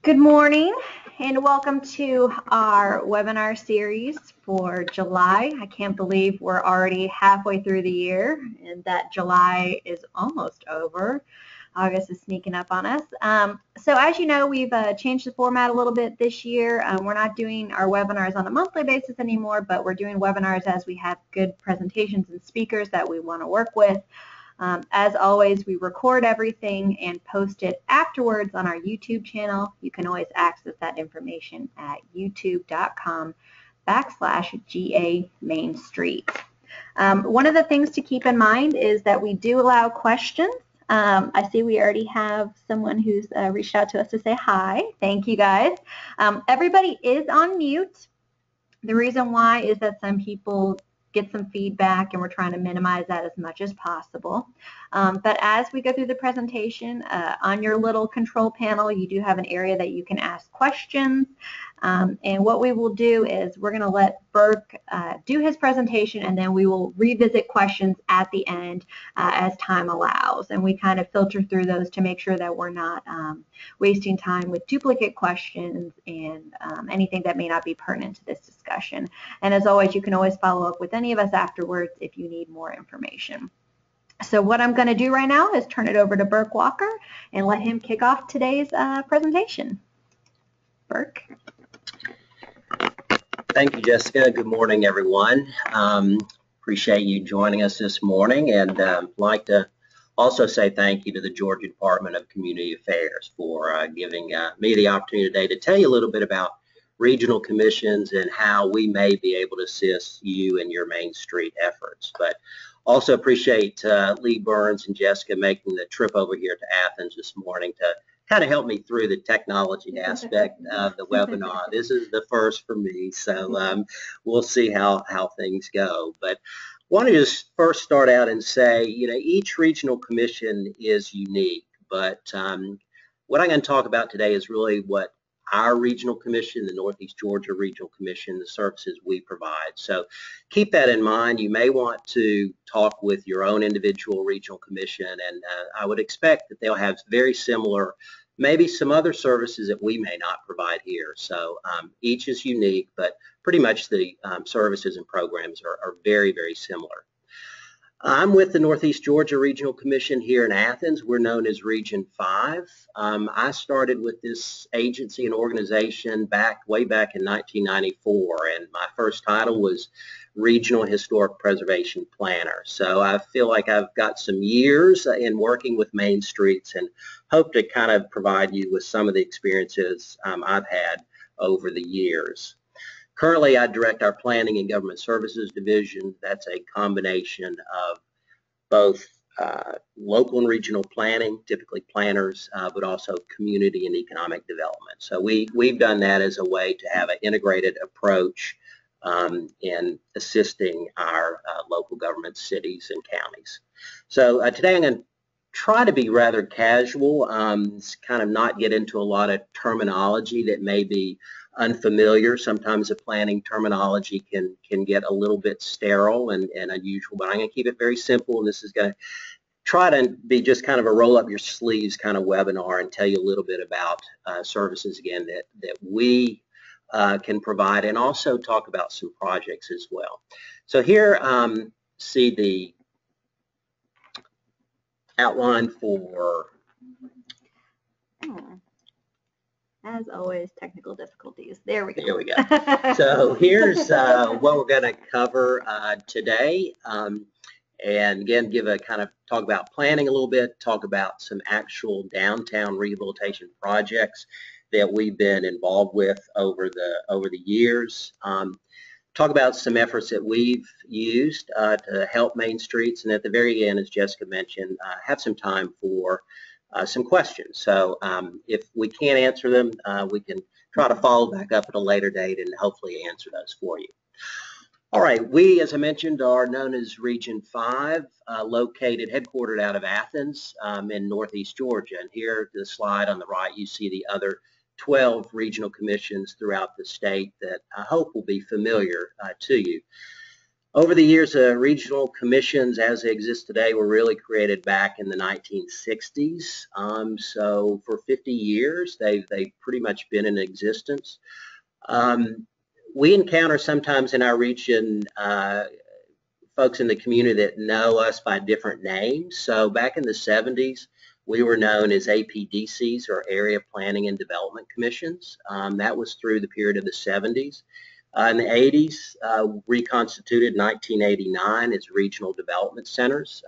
Good morning and welcome to our webinar series for July. I can't believe we're already halfway through the year and that July is almost over. August is sneaking up on us. So as you know, we've changed the format a little bit this year. We're not doing our webinars on a monthly basis anymore, but we're doing webinars as we have good presentations and speakers that we want to work with. As always, we record everything and post it afterwards on our YouTube channel. You can always access that information at youtube.com/GA Main Street. One of the things to keep in mind is that we do allow questions. I see we already have someone who's reached out to us to say hi. Thank you guys. Everybody is on mute. The reason why is that some people get some feedback and we're trying to minimize that as much as possible. But as we go through the presentation, on your little control panel, you do have an area that you can ask questions. And what we will do is we're going to let Burke do his presentation, and then we will revisit questions at the end as time allows. And we kind of filter through those to make sure that we're not wasting time with duplicate questions and anything that may not be pertinent to this discussion. And as always, you can always follow up with any of us afterwards if you need more information. So what I'm going to do right now is turn it over to Burke Walker and let him kick off today's presentation. Burke. Thank you, Jessica. Good morning, everyone. Appreciate you joining us this morning, and like to also say thank you to the Georgia Department of Community Affairs for giving me the opportunity today to tell you a little bit about regional commissions and how we may be able to assist you in your Main Street efforts. But also appreciate Lee Burns and Jessica making the trip over here to Athens this morning to kind of help me through the technology aspect of the webinar. This is the first for me, so we'll see how things go. But I want to just first start out and say, you know, each regional commission is unique, but what I'm going to talk about today is really what our regional commission, the Northeast Georgia Regional Commission, the services we provide. So keep that in mind. You may want to talk with your own individual regional commission, and I would expect that they'll have very similar, maybe some other services that we may not provide here. So each is unique, but pretty much the services and programs are very, very similar. I'm with the Northeast Georgia Regional Commission here in Athens. We're known as Region 5. I started with this agency and organization way back in 1994, and my first title was Regional Historic Preservation Planner. So I feel like I've got some years in working with Main Streets and hope to kind of provide you with some of the experiences I've had over the years. Currently, I direct our Planning and Government Services Division. That's a combination of both local and regional planning, typically planners, but also community and economic development. So we've done that as a way to have an integrated approach in assisting our local government cities and counties. So today I'm going to try to be rather casual, kind of not get into a lot of terminology that may be unfamiliar. Sometimes the planning terminology can get a little bit sterile and unusual, but I'm going to keep it very simple, and this is going to try to be just kind of a roll up your sleeves kind of webinar and tell you a little bit about services again that we can provide, and also talk about some projects as well. So here see the outline for as always, technical difficulties. There we go. Here we go. So here's what we're going to cover today. And again, talk about planning a little bit, talk about some actual downtown rehabilitation projects that we've been involved with over the years. Talk about some efforts that we've used to help Main Streets, and at the very end, as Jessica mentioned, have some time for some questions. So if we can't answer them, we can try to follow back up at a later date and hopefully answer those for you. All right, we, as I mentioned, are known as Region 5, headquartered out of Athens in Northeast Georgia. And here, the slide on the right, you see the other 12 regional commissions throughout the state that I hope will be familiar to you. Over the years, regional commissions as they exist today were really created back in the 1960s. So for 50 years, they've pretty much been in existence. We encounter sometimes in our region folks in the community that know us by different names. So back in the 70s, we were known as APDCs, or Area Planning and Development Commissions. That was through the period of the 70s. In the 80s, reconstituted in 1989 as regional development centers.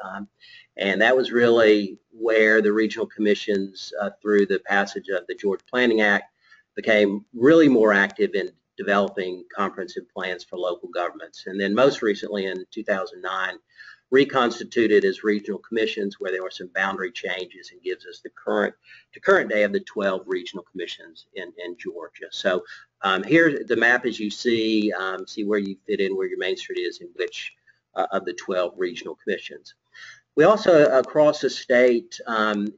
And that was really where the regional commissions, through the passage of the Georgia Planning Act, became really more active in developing comprehensive plans for local governments. And then most recently in 2009, reconstituted as regional commissions, where there were some boundary changes, and gives us the current day of the 12 regional commissions in Georgia. So here the map, as you see where you fit in, where your main street is in which of the 12 regional commissions. We also, across the state,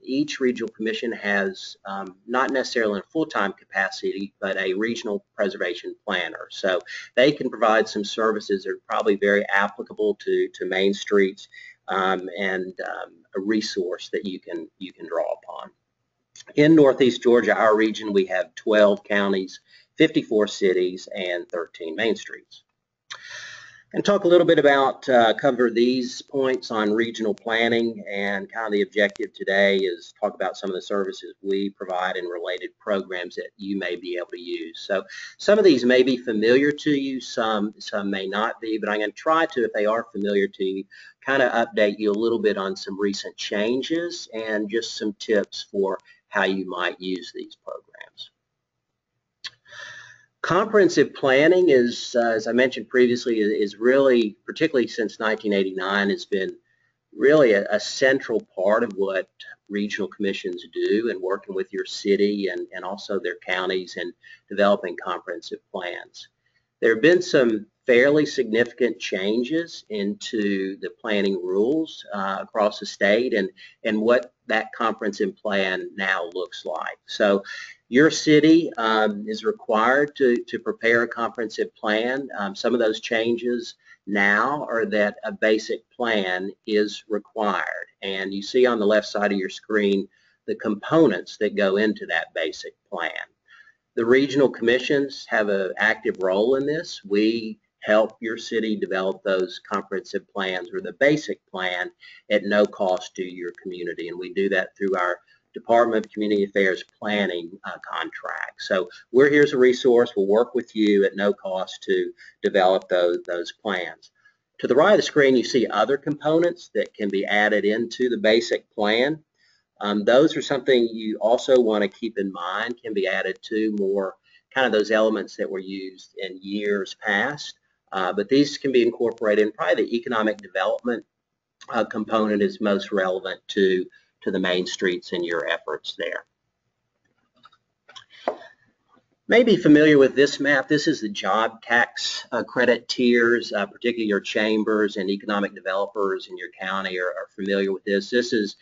each regional commission has not necessarily in a full-time capacity, but a regional preservation planner. So they can provide some services that are probably very applicable to main streets, and a resource that you can draw upon. In Northeast Georgia, our region, we have 12 counties, 54 cities, and 13 main streets. And talk a little bit about, cover these points on regional planning, and kind of the objective today is talk about some of the services we provide and related programs that you may be able to use. So some of these may be familiar to you, some may not be, but I'm going to try to, if they are familiar to you, kind of update you a little bit on some recent changes and just some tips for how you might use these programs. Comprehensive planning is, as I mentioned previously, is really, particularly since 1989, has been really a central part of what regional commissions do in working with your city and also their counties in developing comprehensive plans. There have been some fairly significant changes into the planning rules across the state and what that comprehensive plan now looks like. So your city is required to prepare a comprehensive plan. Some of those changes now are that a basic plan is required. And you see on the left side of your screen the components that go into that basic plan. The regional commissions have an active role in this. We help your city develop those comprehensive plans, or the basic plan, at no cost to your community. And we do that through our Department of Community Affairs planning contract. So we're here as a resource. We'll work with you at no cost to develop those plans. To the right of the screen, you see other components that can be added into the basic plan. Those are something you also want to keep in mind, can be added to more kind of those elements that were used in years past. But these can be incorporated, and probably the economic development component is most relevant to the main streets and your efforts there. Maybe familiar with this map. This is the job tax credit tiers, particularly your chambers and economic developers in your county are familiar with this. This is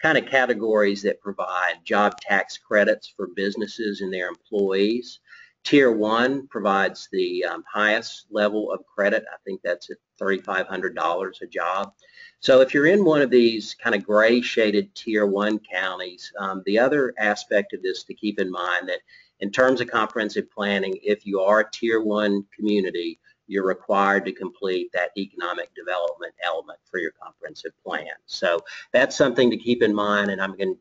kind of categories that provide job tax credits for businesses and their employees. Tier 1 provides the highest level of credit. I think that's at $3,500 a job. So if you're in one of these kind of gray shaded Tier 1 counties, the other aspect of this to keep in mind that in terms of comprehensive planning, if you are a Tier 1 community, you're required to complete that economic development element for your comprehensive plan. So that's something to keep in mind, and I'm going to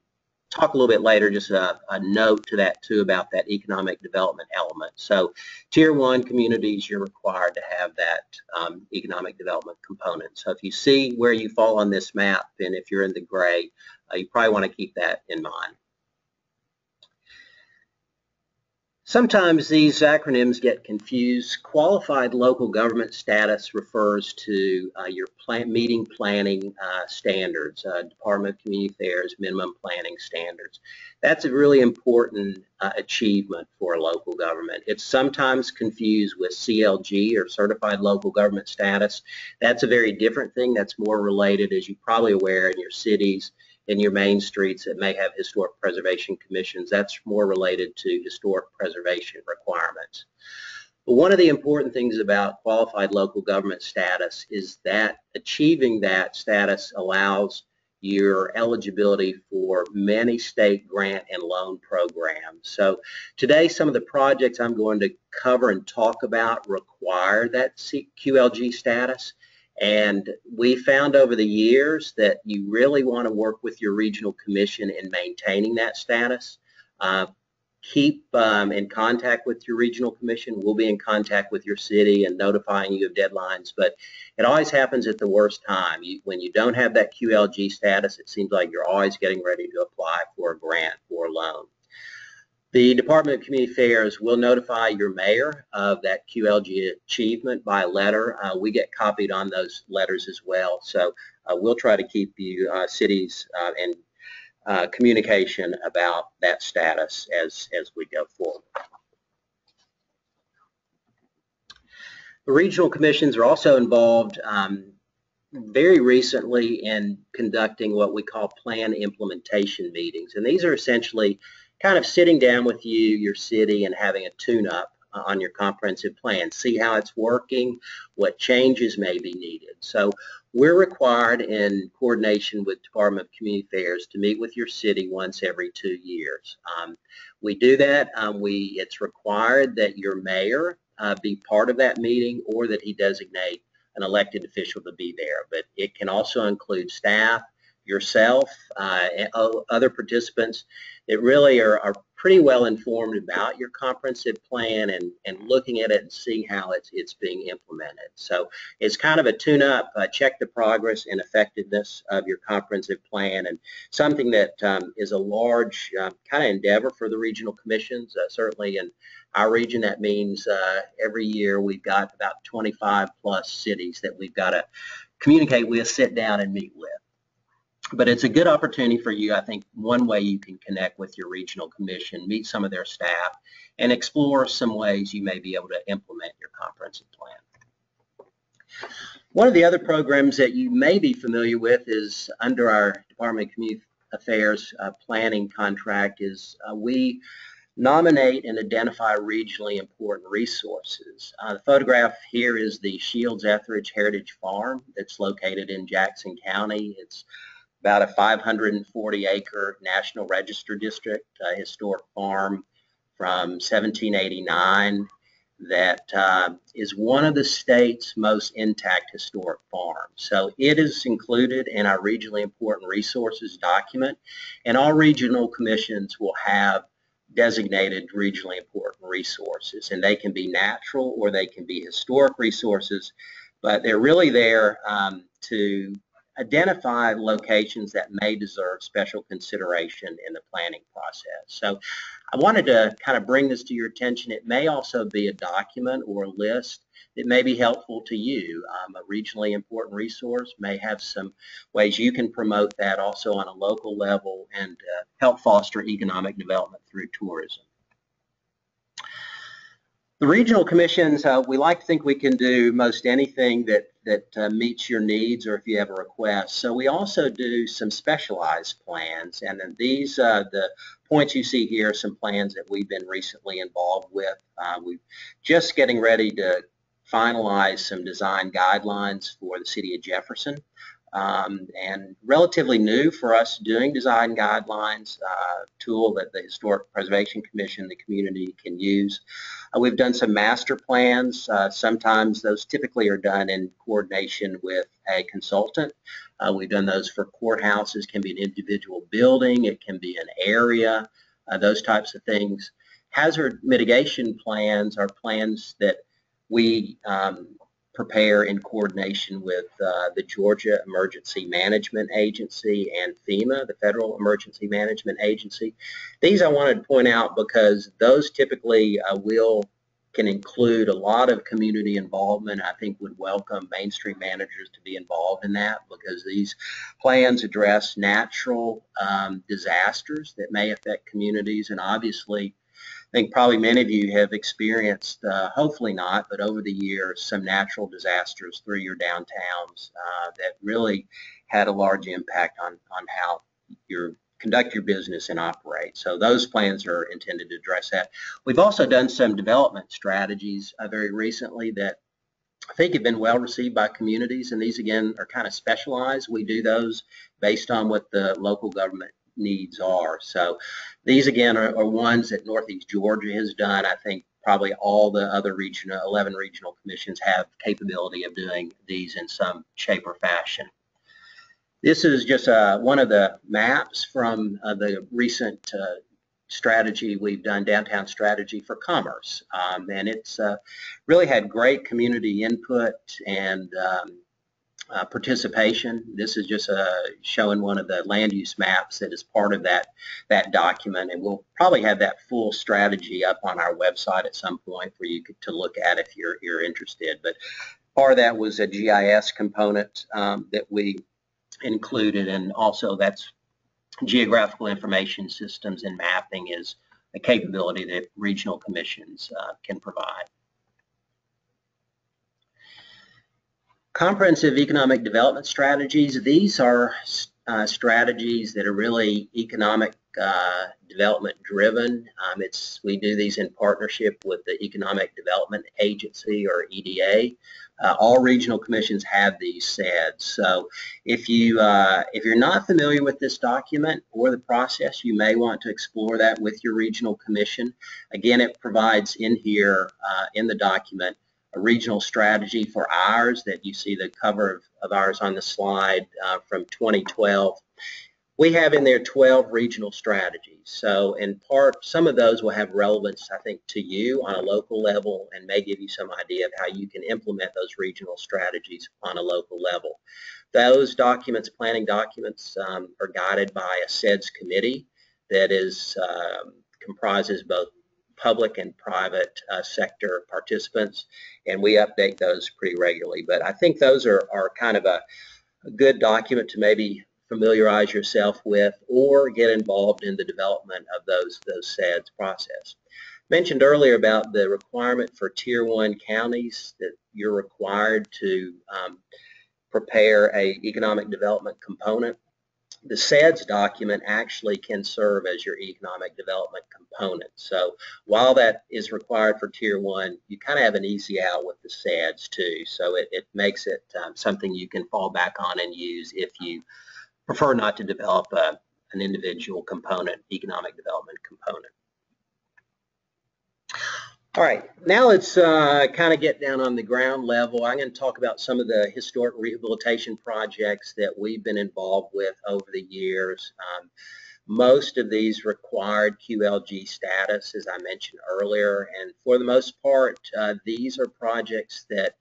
talk a little bit later, just a note to that too about that economic development element. So Tier 1 communities, you're required to have that economic development component. So if you see where you fall on this map, and if you're in the gray, you probably want to keep that in mind. Sometimes these acronyms get confused. Qualified local government status refers to your meeting planning standards, Department of Community Affairs minimum planning standards. That's a really important achievement for a local government. It's sometimes confused with CLG, or Certified Local Government Status. That's a very different thing. That's more related, as you're probably aware, in your cities, in your main streets that may have historic preservation commissions. That's more related to historic preservation requirements. But one of the important things about qualified local government status is that achieving that status allows your eligibility for many state grant and loan programs. So today, some of the projects I'm going to cover and talk about require that QLG status. And we found over the years that you really want to work with your regional commission in maintaining that status. Keep in contact with your regional commission. We'll be in contact with your city and notifying you of deadlines, but it always happens at the worst time. When you don't have that QLG status, it seems like you're always getting ready to apply for a grant or a loan. The Department of Community Affairs will notify your mayor of that QLG achievement by letter. We get copied on those letters as well, so we'll try to keep you cities and communication about that status as we go forward. The regional commissions are also involved very recently in conducting what we call plan implementation meetings, and these are essentially kind of sitting down with you, your city, and having a tune-up on your comprehensive plan, see how it's working, what changes may be needed. So we're required in coordination with Department of Community Affairs to meet with your city once every 2 years. We do that. It's required that your mayor be part of that meeting or that he designate an elected official to be there. But it can also include staff, yourself, and other participants that really are pretty well informed about your comprehensive plan and looking at it and seeing how it's being implemented. So it's kind of a tune-up, check the progress and effectiveness of your comprehensive plan, and something that is a large kind of endeavor for the regional commissions. Certainly in our region, that means every year we've got about 25 plus cities that we've got to communicate with, sit down and meet with. But it's a good opportunity for you. I think one way you can connect with your regional commission, meet some of their staff, and explore some ways you may be able to implement your comprehensive plan. One of the other programs that you may be familiar with is under our Department of Community Affairs planning contract is we nominate and identify regionally important resources. The photograph here is the Shields Etheridge Heritage Farm that's located in Jackson County. It's about a 540-acre National Register District, a historic farm from 1789 that is one of the state's most intact historic farms. So it is included in our regionally important resources document, and all regional commissions will have designated regionally important resources, and they can be natural or they can be historic resources, but they're really there to identify locations that may deserve special consideration in the planning process. So I wanted to kind of bring this to your attention. It may also be a document or a list that may be helpful to you. A regionally important resource may have some ways you can promote that also on a local level and help foster economic development through tourism. The regional commissions, we like to think we can do most anything that meets your needs or if you have a request. So we also do some specialized plans, and then these, the points you see here are some plans that we've been recently involved with. We're just getting ready to finalize some design guidelines for the city of Jefferson. And relatively new for us doing design guidelines, tool that the Historic Preservation Commission, the community can use. We've done some master plans. Sometimes those typically are done in coordination with a consultant. We've done those for courthouses, can be an individual building, it can be an area, those types of things. Hazard mitigation plans are plans that we prepare in coordination with the Georgia Emergency Management Agency and FEMA, the Federal Emergency Management Agency. These I wanted to point out because those typically can include a lot of community involvement. I think would welcome mainstream managers to be involved in that because these plans address natural disasters that may affect communities, and obviously I think probably many of you have experienced, hopefully not, but over the years, some natural disasters through your downtowns that really had a large impact on how your conduct your business and operate. So those plans are intended to address that. We've also done some development strategies very recently that I think have been well received by communities, and these again are kind of specialized. We do those based on what the local government needs are. So these again are ones that Northeast Georgia has done. I think probably all the other 11 regional commissions have capability of doing these in some shape or fashion. This is just one of the maps from the recent strategy we've done, downtown strategy for commerce, and it's really had great community input and participation. This is just showing one of the land use maps that is part of that document, and we'll probably have that full strategy up on our website at some point for you to look at if you're interested. But part of that was a GIS component that we included, and also that's geographical information systems and mapping is a capability that regional commissions can provide. Comprehensive economic development strategies. These are strategies that are really economic development driven. We do these in partnership with the Economic Development Agency, or EDA. All regional commissions have these SEDS. So if you're not familiar with this document or the process, you may want to explore that with your regional commission. Again, it provides in here in the document a regional strategy for ours that you see the cover of ours on the slide from 2012. We have in there 12 regional strategies. So in part, some of those will have relevance, I think, to you on a local level and may give you some idea of how you can implement those regional strategies on a local level. Those documents, planning documents, are guided by a SEDS committee that comprises both public and private sector participants, and we update those pretty regularly. But I think those are kind of a good document to maybe familiarize yourself with or get involved in the development of those SEDS process. Mentioned earlier about the requirement for Tier 1 counties that you're required to prepare an economic development component. The SEDS document actually can serve as your economic development component. So while that is required for Tier 1, you kind of have an easy out with the SEDS too. So it makes it something you can fall back on and use if you prefer not to develop an individual component, economic development component. All right, now let's kind of get down on the ground level. I'm going to talk about some of the historic rehabilitation projects that we've been involved with over the years. Most of these required QLG status, as I mentioned earlier, and for the most part, these are projects that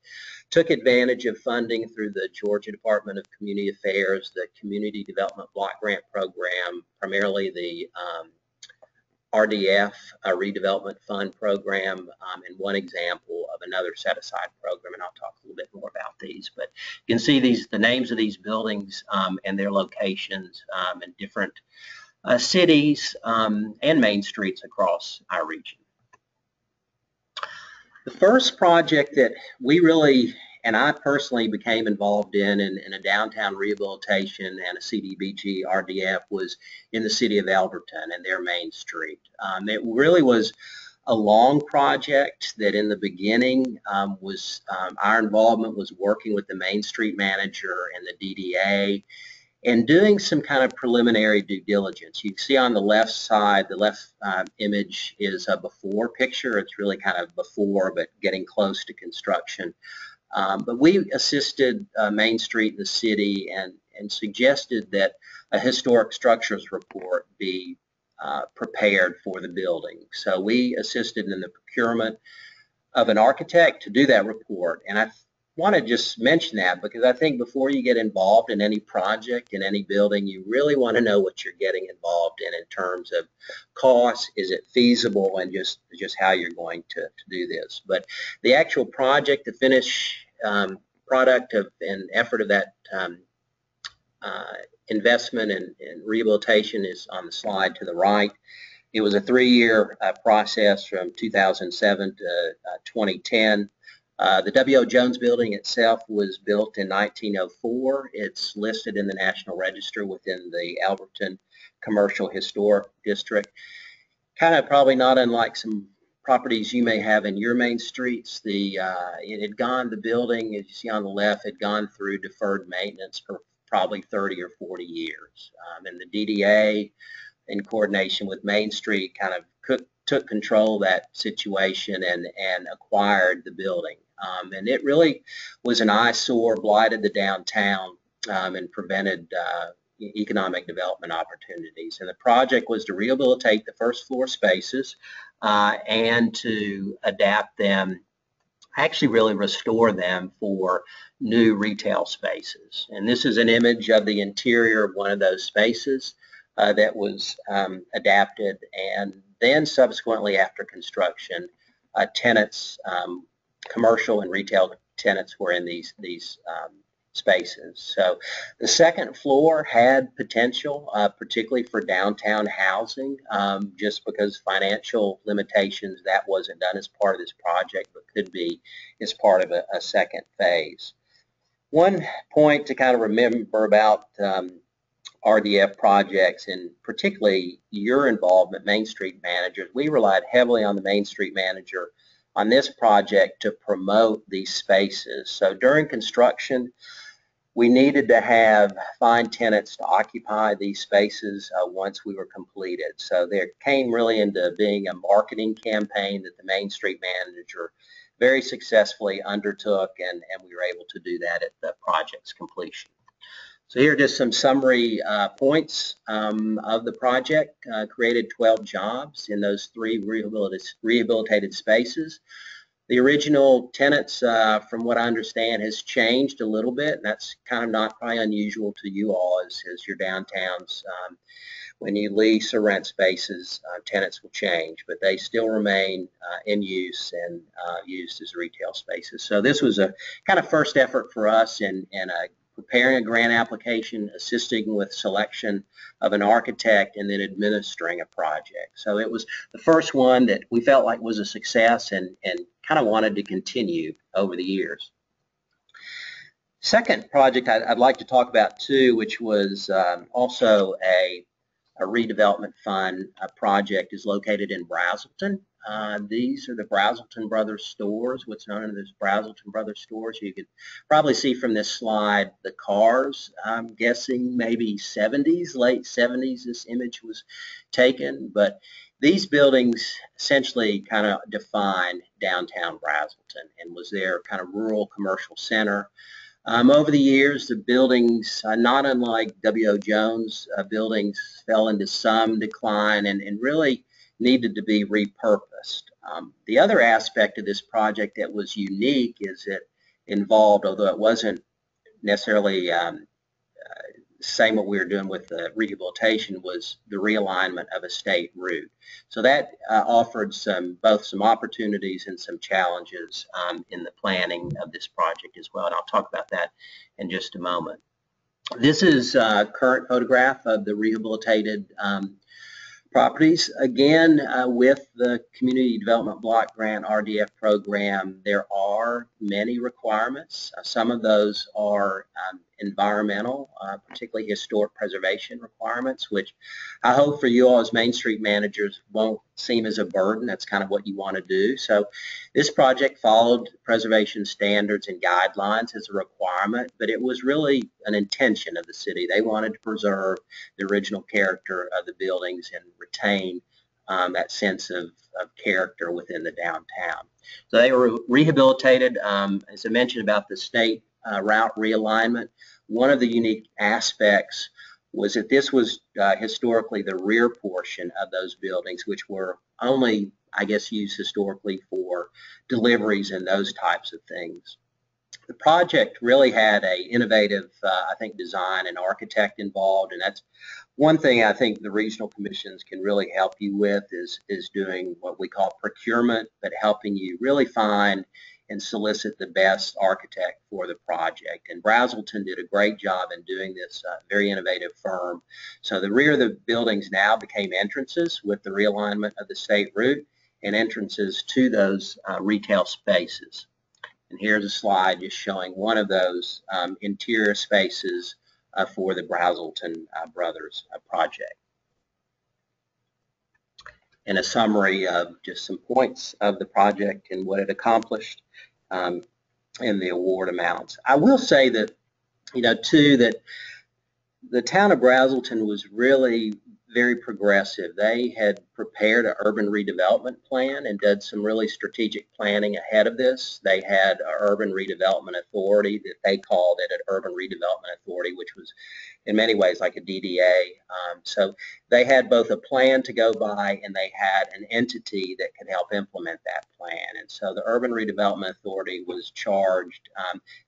took advantage of funding through the Georgia Department of Community Affairs, the Community Development Block Grant Program, primarily the RDF, Redevelopment Fund Program, and one example of another set-aside program, and I'll talk a little bit more about these. But you can see the names of these buildings and their locations in different cities and main streets across our region. The first project that we really, and I personally became involved in a downtown rehabilitation and a CDBG RDF was in the city of Elberton and their main street. It really was a long project that in the beginning our involvement was working with the Main Street manager and the DDA and doing some kind of preliminary due diligence. You can see on the left side, the left image is a before picture. It's really kind of before, but getting close to construction. But we assisted Main Street in the city and suggested that a historic structures report be prepared for the building. So we assisted in the procurement of an architect to do that report. And I want to just mention that because I think before you get involved in any project, in any building, you really want to know what you're getting involved in terms of cost, is it feasible, and just how you're going to do this. But the actual project, the finished product of and effort of that investment and rehabilitation is on the slide to the right. It was a 3-year process from 2007 to 2010. The W.O. Jones building itself was built in 1904. It's listed in the National Register within the Elberton commercial historic district. Kind of probably not unlike some properties you may have in your main streets. The building, as you see on the left, had gone through deferred maintenance for probably 30 or 40 years. And the DDA, in coordination with Main Street, kind of took control of that situation and acquired the building. And it really was an eyesore, blighted the downtown, and prevented economic development opportunities. And the project was to rehabilitate the first floor spaces and to adapt them, actually really restore them for new retail spaces. And this is an image of the interior of one of those spaces that was adapted, and then subsequently after construction, tenants, commercial and retail tenants were in these spaces. So the second floor had potential, particularly for downtown housing, just because financial limitations. That wasn't done as part of this project, but could be as part of a second phase. One point to kind of remember about RDF projects, and particularly your involvement, Main Street managers, we relied heavily on the Main Street manager on this project to promote these spaces. So during construction, we needed to find tenants to occupy these spaces once we were completed. So there came really into being a marketing campaign that the Main Street manager very successfully undertook, and we were able to do that at the project's completion. So here are just some summary points of the project. Created 12 jobs in those 3 rehabilitated spaces. The original tenants, from what I understand, has changed a little bit, and that's kind of not probably unusual to you all as your downtowns. When you lease or rent spaces, tenants will change, but they still remain in use and used as retail spaces. So this was a kind of first effort for us in preparing a grant application, assisting with selection of an architect, and then administering a project. So it was the first one that we felt like was a success and kind of wanted to continue over the years. Second project I'd like to talk about too, which was also a redevelopment fund project, is located in Braselton. These are the Braselton Brothers stores, what's known as Braselton Brothers stores. You can probably see from this slide the cars. I'm guessing maybe 70s, late 70s this image was taken, but these buildings essentially kind of defined downtown Braselton and was their kind of rural commercial center. Over the years, the buildings, not unlike W.O. Jones buildings, fell into some decline and really needed to be repurposed. The other aspect of this project that was unique is it involved, although it wasn't necessarily same what we were doing with the rehabilitation, was the realignment of a state route. So that offered both some opportunities and some challenges in the planning of this project as well, and I'll talk about that in just a moment. This is a current photograph of the rehabilitated properties. Again, with the Community Development Block Grant RDF program, there are many requirements. Some of those are environmental, particularly historic preservation requirements, which I hope for you all as Main Street managers won't seem as a burden. That's kind of what you want to do. So this project followed preservation standards and guidelines as a requirement, but it was really an intention of the city. They wanted to preserve the original character of the buildings and retain that sense of character within the downtown. So they were rehabilitated. As I mentioned about the state route realignment, one of the unique aspects was that this was historically the rear portion of those buildings, which were only, I guess, used historically for deliveries and those types of things. The project really had a innovative, I think, design and architect involved, and that's one thing I think the regional commissions can really help you with is doing what we call procurement, but helping you really find and solicit the best architect for the project. And Braselton did a great job in doing this, very innovative firm. So the rear of the buildings now became entrances with the realignment of the state route and entrances to those retail spaces. And here's a slide just showing one of those interior spaces for the Braselton Brothers project. and a summary of just some points of the project and what it accomplished, and the award amounts. I will say that, too, that the town of Braselton was really very progressive. They had prepared an urban redevelopment plan and did some really strategic planning ahead of this. They had an urban redevelopment authority that they called it an urban redevelopment authority, which was in many ways like a DDA. So they had both a plan to go by and they had an entity that could help implement that plan. And so the Urban Redevelopment Authority was charged,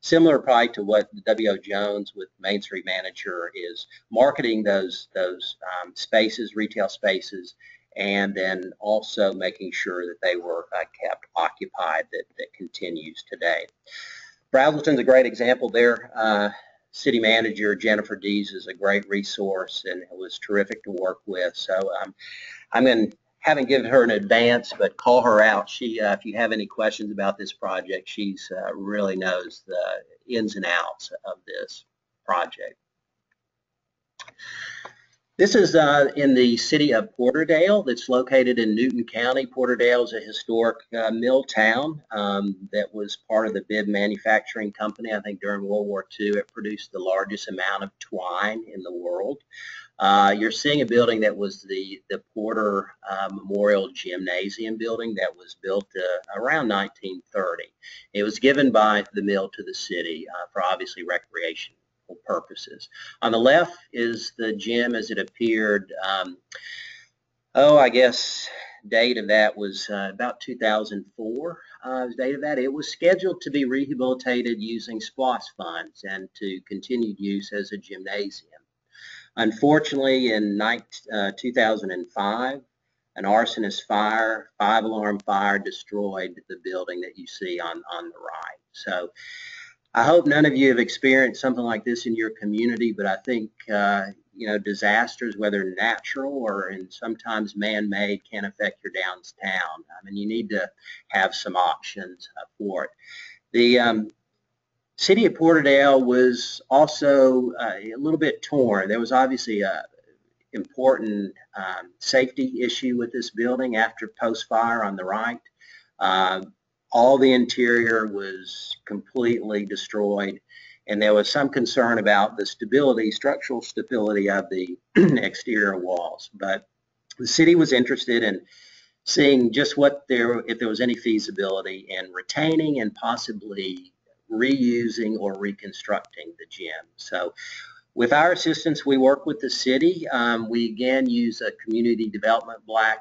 similar probably to what W.O. Jones with Main Street Manager is, marketing those spaces, retail spaces, and then also making sure that they were kept occupied, that continues today. Braselton's a great example there. City manager Jennifer Dees is a great resource and it was terrific to work with. So I'm going to, haven't given her an advance, but call her out. She, if you have any questions about this project, she's really knows the ins and outs of this project. This is in the city of Porterdale. That's located in Newton County. Porterdale is a historic mill town that was part of the Bibb Manufacturing Company. I think during World War II, it produced the largest amount of twine in the world. You're seeing a building that was the Porter Memorial Gymnasium building that was built around 1930. It was given by the mill to the city for obviously recreation purposes. On the left is the gym as it appeared. I guess date of that was about 2004. Date of that. It was scheduled to be rehabilitated using SPLOST funds and to continued use as a gymnasium. Unfortunately, in 2005, an arsonist fire, 5-alarm fire, destroyed the building that you see on the right. So I hope none of you have experienced something like this in your community, but I think, disasters, whether natural or sometimes man-made, can affect your downtown. I mean, you need to have some options for it. The city of Porterdale was also a little bit torn. There was obviously a important safety issue with this building after post-fire on the right. All the interior was completely destroyed, and there was some concern about the stability, structural stability of the exterior walls. But the city was interested in seeing just if there was any feasibility in retaining and possibly reusing or reconstructing the gym. So with our assistance, we work with the city. We again use a community development block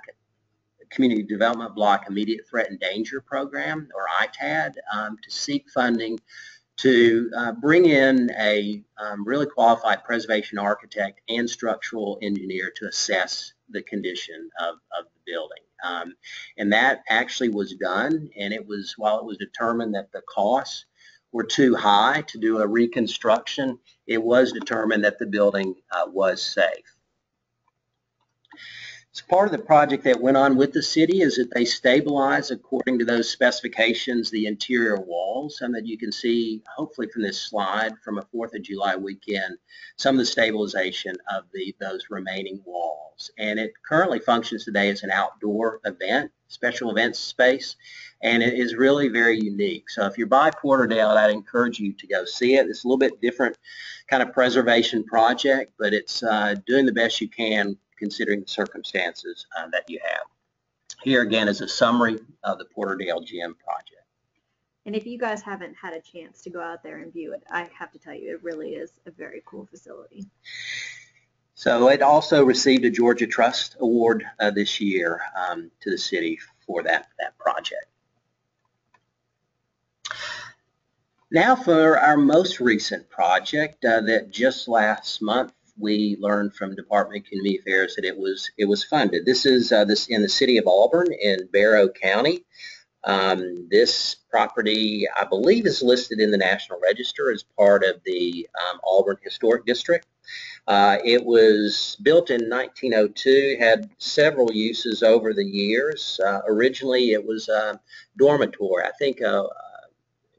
immediate threat and danger program, or ITAD, to seek funding to bring in a really qualified preservation architect and structural engineer to assess the condition of the building. And that actually was done, and while it was determined that the costs were too high to do a reconstruction, it was determined that the building was safe. So part of the project that went on with the city is that they stabilized, according to those specifications, the interior walls, and that you can see, hopefully from this slide, from a 4th of July weekend, some of the stabilization of those remaining walls. And it currently functions today as an outdoor event, special events space, and it is really very unique. So if you're by Porterdale, I'd encourage you to go see it. It's a little bit different kind of preservation project, but it's doing the best you can considering the circumstances that you have. Here again is a summary of the Porterdale Gym project. And if you guys haven't had a chance to go out there and view it, I have to tell you, it really is a very cool facility. So it also received a Georgia Trust Award this year to the city for that project. Now for our most recent project that just last month we learned from Department of Community Affairs that it was funded. This is in the city of Auburn in Barrow County. This property, I believe, is listed in the National Register as part of the Auburn Historic District. It was built in 1902, had several uses over the years. Originally, it was a dormitory, I think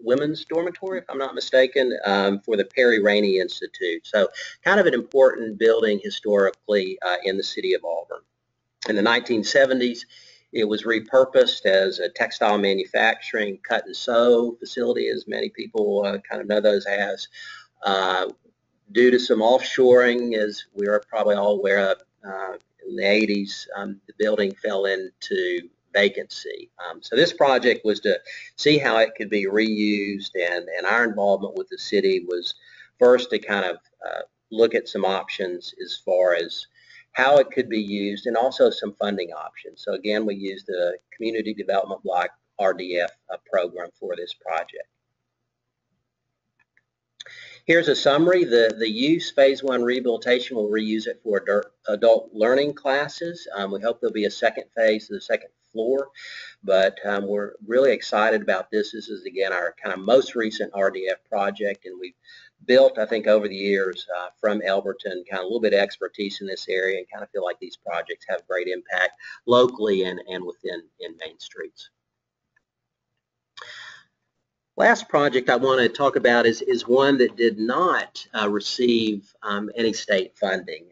women's dormitory, if I'm not mistaken, for the Perry Rainey Institute. So kind of an important building historically in the city of Auburn. In the 1970s, it was repurposed as a textile manufacturing cut and sew facility, as many people kind of know those as. Due to some offshoring, as we are probably all aware of, in the 80s, the building fell into vacancy. So this project was to see how it could be reused, and our involvement with the city was first to kind of look at some options as far as how it could be used, and also some funding options. So again, we used the Community Development Block RDF program for this project. Here's a summary. The use, phase 1 rehabilitation, will reuse it for adult learning classes. We hope there'll be a second phase to the second floor, but we're really excited about this. This is, again, our kind of most recent RDF project, and we've built, I think, over the years from Elberton, kind of a little bit of expertise in this area, and kind of feel like these projects have great impact locally and within Main Streets. Last project I want to talk about is one that did not receive any state funding.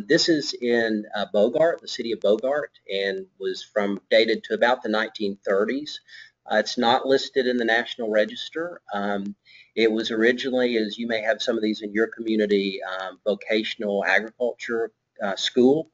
This is in Bogart, the city of Bogart, and was dated to about the 1930s. It's not listed in the National Register. It was originally, as you may have some of these in your community, vocational agriculture school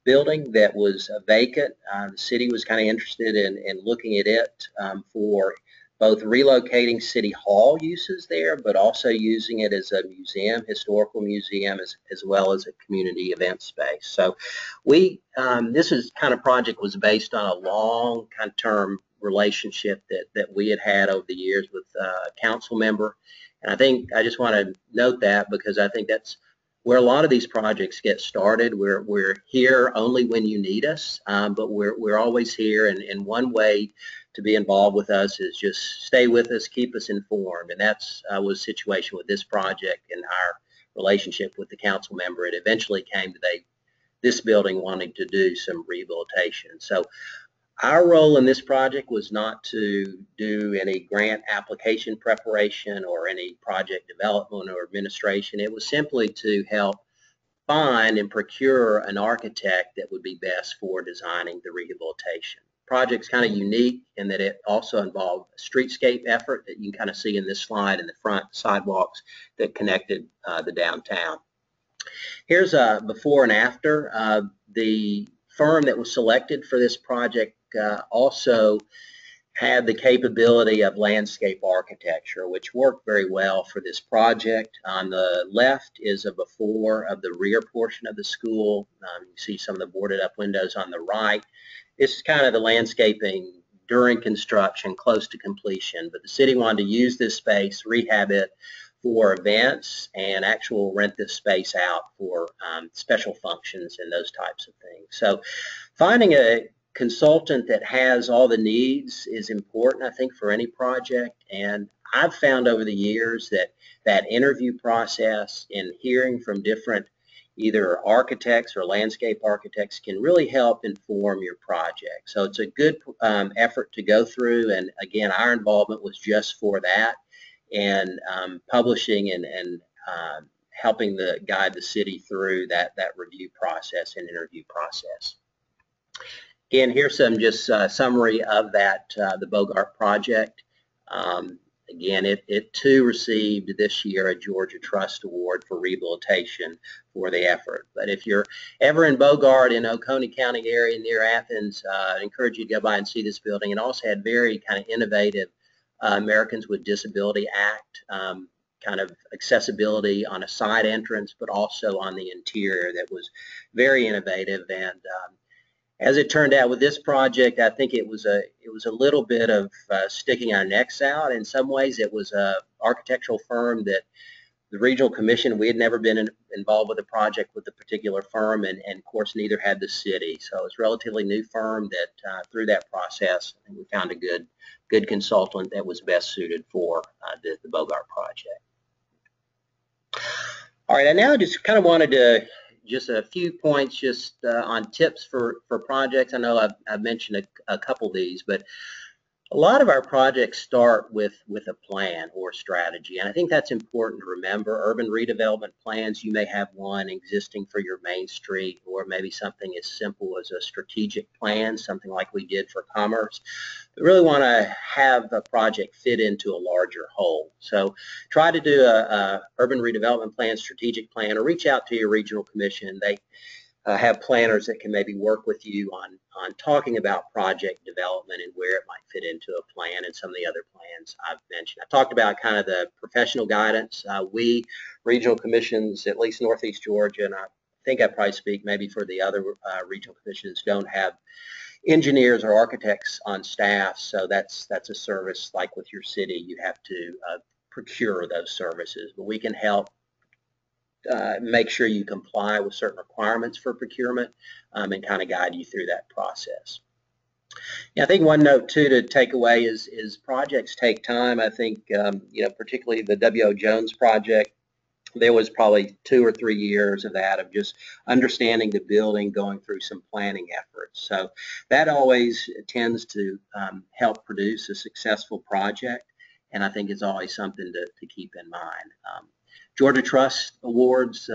building that was vacant. The city was kind of interested in looking at it for both relocating City Hall uses there, but also using it as a museum, historical museum, as well as a community event space. So this is kind of project was based on a long kind of term relationship that we had over the years with a council member. And I think I just want to note that, because I think that's where a lot of these projects get started. We're here only when you need us, but we're always here, and one way to be involved with us is just stay with us, keep us informed, and that's was the situation with this project and our relationship with the council member. It eventually came to this building wanting to do some rehabilitation. So our role in this project was not to do any grant application preparation or any project development or administration. It was simply to help find and procure an architect that would be best for designing the rehabilitation. Project's kind of unique in that it also involved a streetscape effort that you can kind of see in this slide in the front, sidewalks that connected the downtown. Here's a before and after. The firm that was selected for this project also had the capability of landscape architecture, which worked very well for this project. On the left is a before of the rear portion of the school. You see some of the boarded up windows on the right. This is kind of the landscaping during construction, close to completion, but the city wanted to use this space, rehab it for events, and actually rent this space out for special functions and those types of things. So finding a consultant that has all the needs is important, I think, for any project. And I've found over the years that interview process and hearing from different either architects or landscape architects can really help inform your project. So it's a good effort to go through, and again, our involvement was just for that, and publishing and helping guide the city through that review process and interview process. Again, here's some just summary of that, the Bogart project. Again, it too received this year a Georgia Trust Award for rehabilitation for the effort. But if you're ever in Bogart, in Oconee County area near Athens, I encourage you to go by and see this building. It also had very kind of innovative Americans with Disability Act kind of accessibility on a side entrance, but also on the interior that was very innovative. And as it turned out with this project, I think it was a little bit of sticking our necks out. In some ways, it was an architectural firm that the regional commission, we had never been involved with a project with a particular firm, and of course neither had the city. So it's a relatively new firm that through that process, I think we found a good consultant that was best suited for the Bogart project. All right, I now just kind of wanted to just a few points just on tips for projects. I know I've mentioned a couple of these, but A lot of our projects start with a plan or strategy, and I think that's important to remember. Urban redevelopment plans, you may have one existing for your main street, or maybe something as simple as a strategic plan, something like we did for Commerce. We really want to have a project fit into a larger whole. So try to do a urban redevelopment plan, strategic plan, or reach out to your regional commission. They have planners that can maybe work with you on talking about project development and where it might fit into a plan and some of the other plans I've mentioned. I talked about kind of the professional guidance. We regional commissions, at least Northeast Georgia, and I think I probably speak maybe for the other regional commissions, don't have engineers or architects on staff, so that's a service like with your city. You have to procure those services, but we can help make sure you comply with certain requirements for procurement and kind of guide you through that process. Yeah, I think one note too to take away is projects take time. I think particularly the W.O. Jones project, there was probably 2 or 3 years of that, of just understanding the building, going through some planning efforts. So that always tends to help produce a successful project, and I think it's always something to keep in mind. Georgia Trust Awards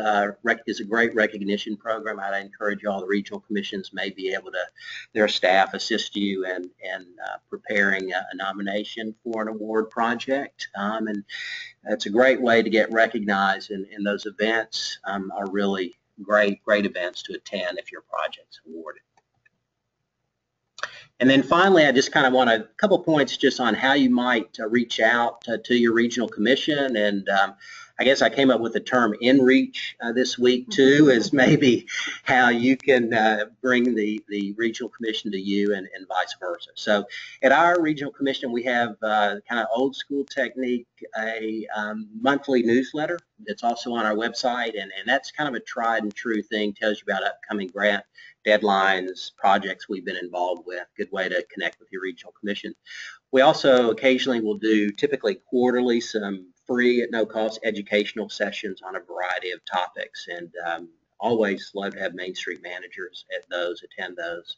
is a great recognition program. I'd encourage all the regional commissions may be able to, their staff assist you in preparing a nomination for an award project. And that's a great way to get recognized, and those events are really great events to attend if your project's awarded. And then finally, I just kind of want a couple points just on how you might reach out to your regional commission. And I guess I came up with the term in-reach this week too, as maybe how you can bring the regional commission to you and vice versa. So at our regional commission, we have kind of old school technique, a monthly newsletter that's also on our website, and that's kind of a tried and true thing, tells you about upcoming grant deadlines, projects we've been involved with, good way to connect with your regional commission. We also occasionally will do, typically quarterly, some free at no cost educational sessions on a variety of topics, and always love to have Main Street managers at those, attend those.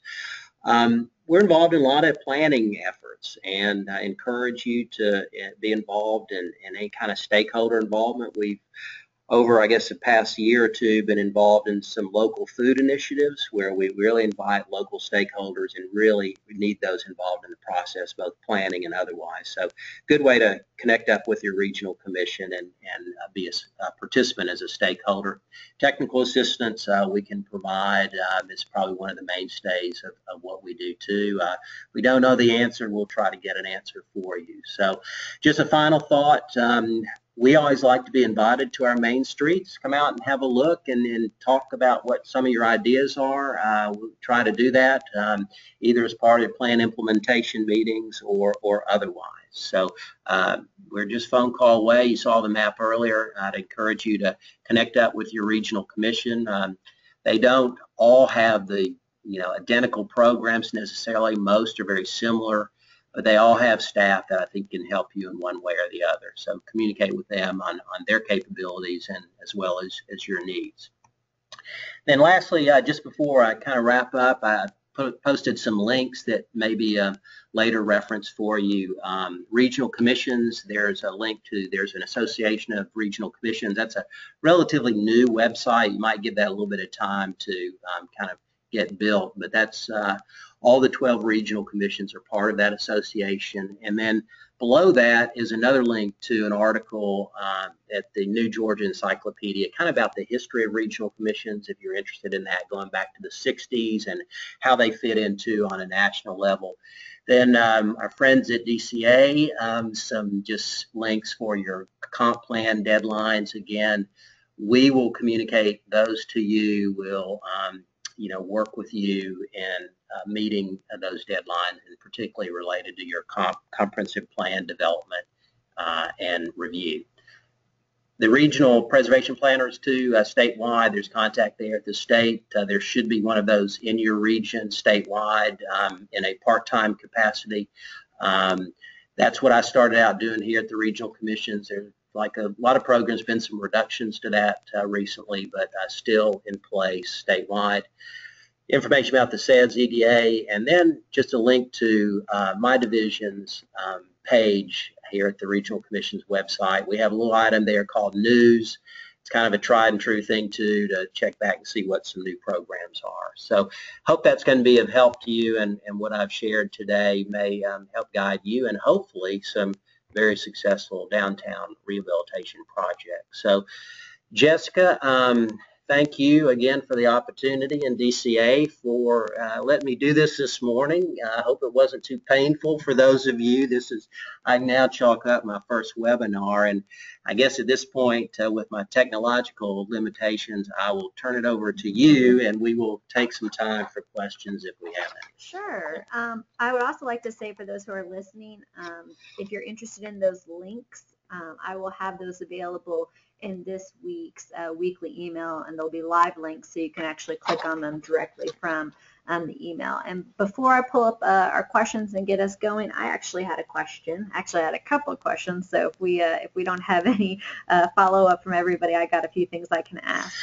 We're involved in a lot of planning efforts, and I encourage you to be involved in any kind of stakeholder involvement. We've over, I guess, the past year or two, been involved in some local food initiatives where we really invite local stakeholders, and really we need those involved in the process, both planning and otherwise. So good way to connect up with your regional commission and be a participant as a stakeholder. Technical assistance we can provide is probably one of the mainstays of what we do too. If we don't know the answer, we'll try to get an answer for you. So just a final thought, we always like to be invited to our main streets. Come out and have a look and talk about what some of your ideas are. We'll try to do that either as part of plan implementation meetings or otherwise. So we're just phone call away. You saw the map earlier. I'd encourage you to connect up with your regional commission. They don't all have the identical programs necessarily. Most are very similar, but they all have staff that I think can help you in one way or the other. So communicate with them on their capabilities and as well as your needs. Then lastly, just before I kind of wrap up, I posted some links that may be a later reference for you. Regional commissions, there's a link to, there's an association of regional commissions. That's a relatively new website. You might give that a little bit of time to kind of get built, but that's all the 12 regional commissions are part of that association. And then below that is another link to an article at the New Georgia Encyclopedia, kind of about the history of regional commissions, if you're interested in that, going back to the 60s and how they fit into on a national level. Then our friends at DCA, some just links for your comp plan deadlines. Again, we will communicate those to you. We'll work with you in meeting those deadlines, and particularly related to your comprehensive plan development and review. The regional preservation planners too, statewide, there's contact there at the state. There should be one of those in your region statewide in a part-time capacity. That's what I started out doing here at the regional commissions. There's like a lot of programs, been some reductions to that recently, but still in place statewide. information about the SEDS EDA, and then just a link to my division's page here at the Regional Commission's website. We have a little item there called News. It's kind of a tried and true thing to check back and see what some new programs are. So hope that's going to be of help to you, and what I've shared today may help guide you and hopefully some very successful downtown rehabilitation projects. So Jessica, thank you again for the opportunity, and DCA for letting me do this morning. I hope it wasn't too painful for those of you. I now chalk up my first webinar, and I guess at this point with my technological limitations, I will turn it over to you and we will take some time for questions if we have any. Sure. I would also like to say for those who are listening, if you're interested in those links, I will have those available in this week's weekly email, and there'll be live links so you can actually click on them directly from the email. And before I pull up our questions and get us going, I actually had a question. Actually, I had a couple of questions. So if we don't have any follow-up from everybody, I got a few things I can ask.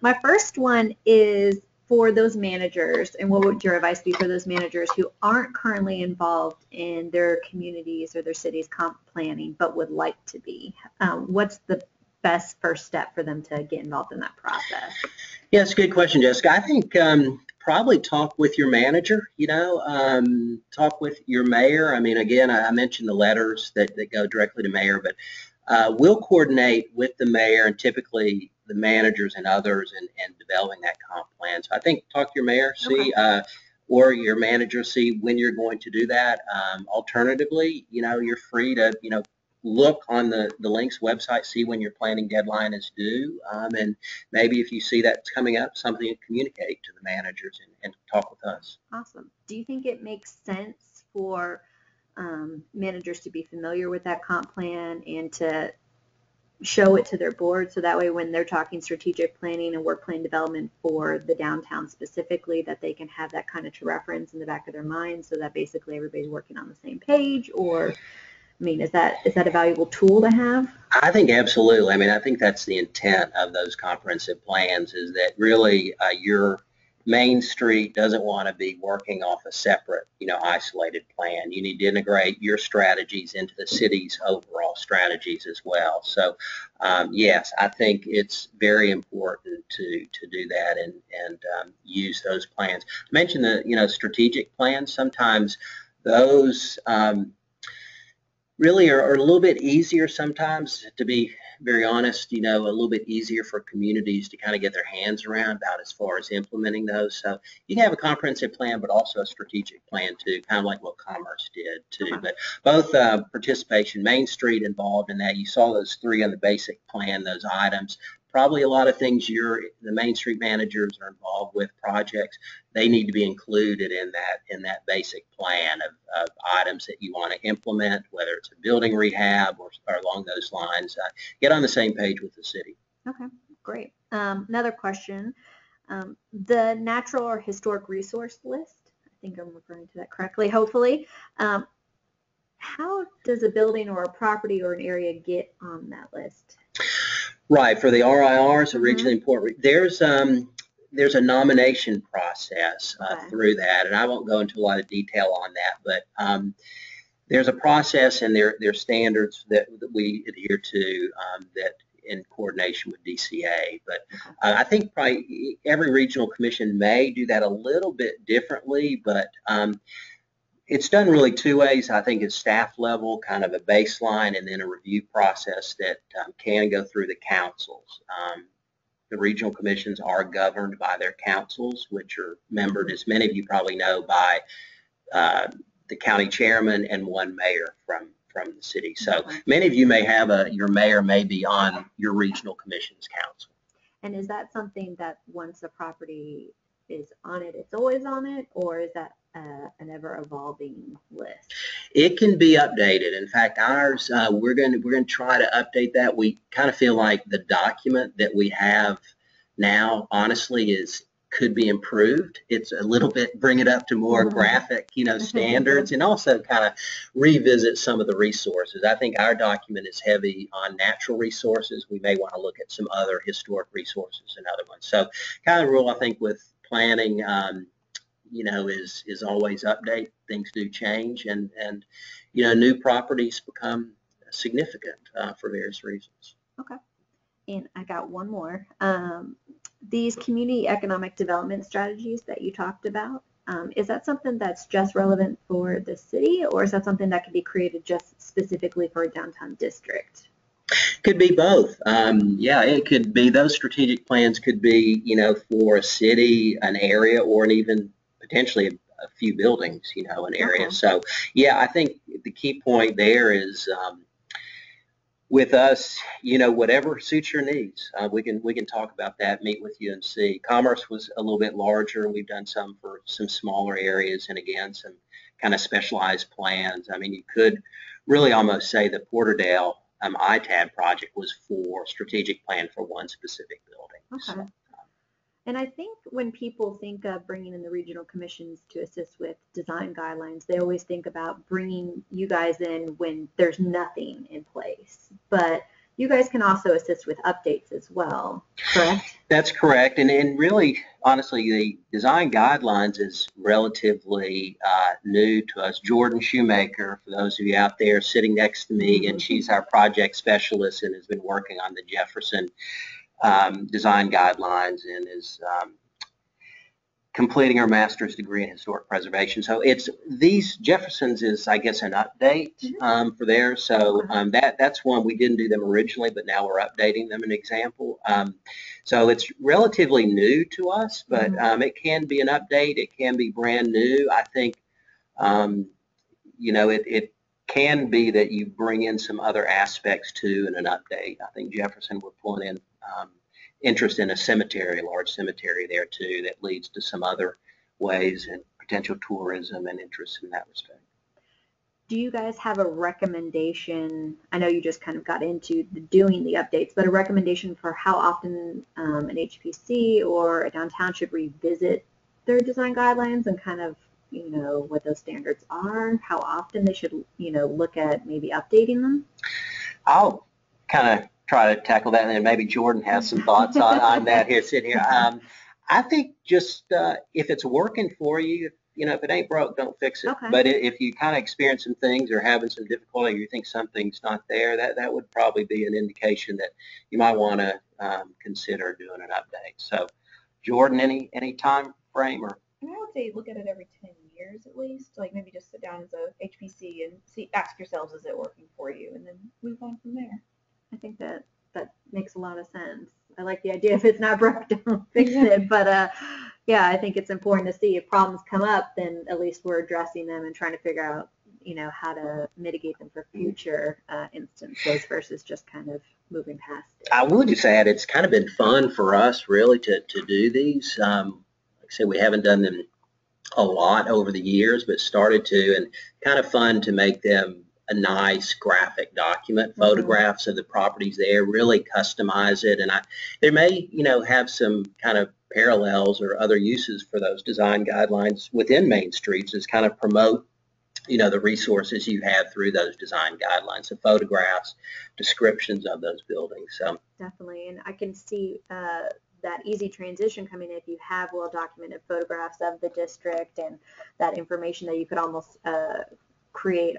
My first one is for those managers, and what would your advice be for those managers who aren't currently involved in their communities or their city's comp planning but would like to be? What's the best first step for them to get involved in that process? Yeah, it's a good question, Jessica. I think probably talk with your manager, talk with your mayor. I mean, again, I mentioned the letters that go directly to mayor, but we'll coordinate with the mayor and typically the managers and others in developing that comp plan. So I think talk to your mayor, see, or your manager, see when you're going to do that. Alternatively, you're free to, look on the Links website, see when your planning deadline is due, and maybe if you see that's coming up, something to communicate to the managers and talk with us. Awesome. Do you think it makes sense for managers to be familiar with that comp plan and to show it to their board, so that way when they're talking strategic planning and work plan development for the downtown specifically, that they can have that kind of to reference in the back of their mind, so that basically everybody's working on the same page? Or I mean, is that a valuable tool to have? I think absolutely. I mean, I think that's the intent of those comprehensive plans, is that really your Main Street doesn't want to be working off a separate, isolated plan. You need to integrate your strategies into the city's overall strategies as well. So, yes, I think it's very important to do that and use those plans. I mentioned the, strategic plans. Sometimes those really are a little bit easier sometimes, to be very honest, a little bit easier for communities to kind of get their hands around about as far as implementing those. So you can have a comprehensive plan, but also a strategic plan too, kind of like what Commerce did too. But both participation, Main Street involved in that. You saw those three on the basic plan, those items. Probably a lot of things the Main Street managers are involved with projects. They need to be included in that basic plan of items that you want to implement, whether it's a building rehab or along those lines. Get on the same page with the city. Okay, great. Another question. The natural or historic resource list, I think I'm referring to that correctly, hopefully. How does a building or a property or an area get on that list? Right, for the RIRs, originally important. There's a nomination process through that, and I won't go into a lot of detail on that, but there's a process and there's standards that we adhere to that in coordination with DCA. But I think probably every regional commission may do that a little bit differently, but it's done really two ways. I think at staff level, kind of a baseline, and then a review process that can go through the councils. The regional commissions are governed by their councils, which are membered, as many of you probably know, by the county chairman and one mayor from the city. So many of you may have your mayor may be on your regional commission's council. And is that something that once a property is on it, it's always on it, or is that an ever-evolving list? It can be updated. In fact, ours, we're going to try to update that. We kind of feel like the document that we have now, honestly, could be improved. It's a little bit, bring it up to more graphic, standards, and also kind of revisit some of the resources. I think our document is heavy on natural resources. We may want to look at some other historic resources and other ones. So kind of rule, I think, with planning, is always update. Things do change, and new properties become significant for various reasons. Okay. And I got one more. These community economic development strategies that you talked about, is that something that's just relevant for the city, or is that something that can be created just specifically for a downtown district? Could be both. It could be, those strategic plans could be, for a city, an area, or even potentially a few buildings, an area. Okay. So, I think the key point there is, with us, whatever suits your needs, we can talk about that, meet with you and see. Commerce was a little bit larger. We've done some for some smaller areas, and again, some kind of specialized plans. I mean, you could really almost say the Porterdale ITAD project was for strategic plan for one specific building. Okay. And I think when people think of bringing in the regional commissions to assist with design guidelines, they always think about bringing you guys in when there's nothing in place. But you guys can also assist with updates as well, correct? That's correct. And really, honestly, the design guidelines is relatively new to us. Jordan Shoemaker, for those of you out there, sitting next to me, and she's our project specialist and has been working on the Jefferson design guidelines, and is completing her master's degree in historic preservation. So these Jefferson's is, I guess, an update for there. So that's one. We didn't do them originally, but now we're updating them, an example. So it's relatively new to us, but it can be an update. It can be brand new. I think, it can be that you bring in some other aspects too in an update. I think Jefferson, we're pulling in interest in a cemetery, large cemetery there too, that leads to some other ways and potential tourism and interest in that respect. Do you guys have a recommendation? I know you just kind of got into doing the updates, but a recommendation for how often an HPC or a downtown should revisit their design guidelines, and kind of, what those standards are, how often they should, look at maybe updating them? I'll kind of try to tackle that, and then maybe Jordan has some thoughts on that here, sitting here. I think just if it's working for you, if it ain't broke, don't fix it. Okay. But if you kind of experience some things or having some difficulty, or you think something's not there, that would probably be an indication that you might want to consider doing an update. So, Jordan, any time frame? Or I would say look at it every 10 years at least. Like maybe just sit down as a HPC and ask yourselves, is it working for you, and then move on from there. I think that makes a lot of sense. I like the idea, if it's not broke, don't fix it. But I think it's important to see if problems come up, then at least we're addressing them and trying to figure out, how to mitigate them for future instances versus just kind of moving past it. I would just add, it's kind of been fun for us really to do these. Like I said, we haven't done them a lot over the years, but started to, and kind of fun to make them a nice graphic document, photographs of the properties there, really customize it. And there may, have some kind of parallels or other uses for those design guidelines within Main Streets, as kind of promote, the resources you have through those design guidelines, so photographs, descriptions of those buildings. So definitely, and I can see that easy transition coming if you have well-documented photographs of the district and that information, that you could almost create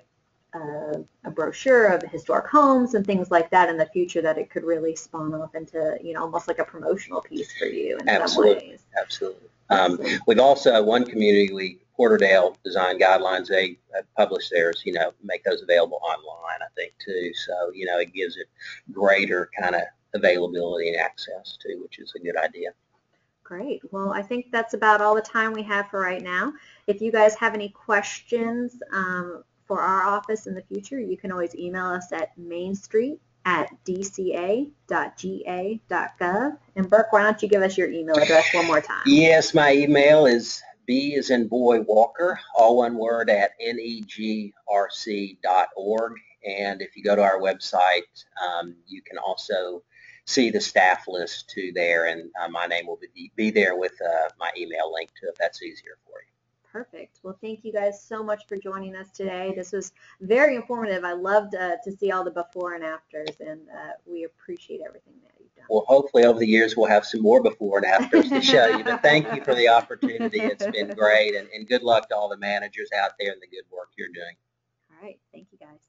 a brochure of historic homes and things like that in the future, that it could really spawn off into, almost like a promotional piece for you in some ways. Absolutely. We've also, one community, Porterdale Design Guidelines, they publish theirs, make those available online, I think, too. So, it gives it greater kind of availability and access too, which is a good idea. Great. Well, I think that's about all the time we have for right now. If you guys have any questions for our office in the future, you can always email us at mainstreet@dca.ga.gov. And Burke, why don't you give us your email address one more time? Yes, my email is B as in boy Walker, all one word, at negrc.org. And if you go to our website, you can also see the staff list too there, and my name will be there with my email link to, if that's easier for you. Perfect. Well, thank you guys so much for joining us today. This was very informative. I loved to see all the before and afters, and we appreciate everything that you've done. well, hopefully over the years we'll have some more before and afters to show you. But thank you for the opportunity. It's been great, and good luck to all the managers out there and the good work you're doing. All right. Thank you, guys.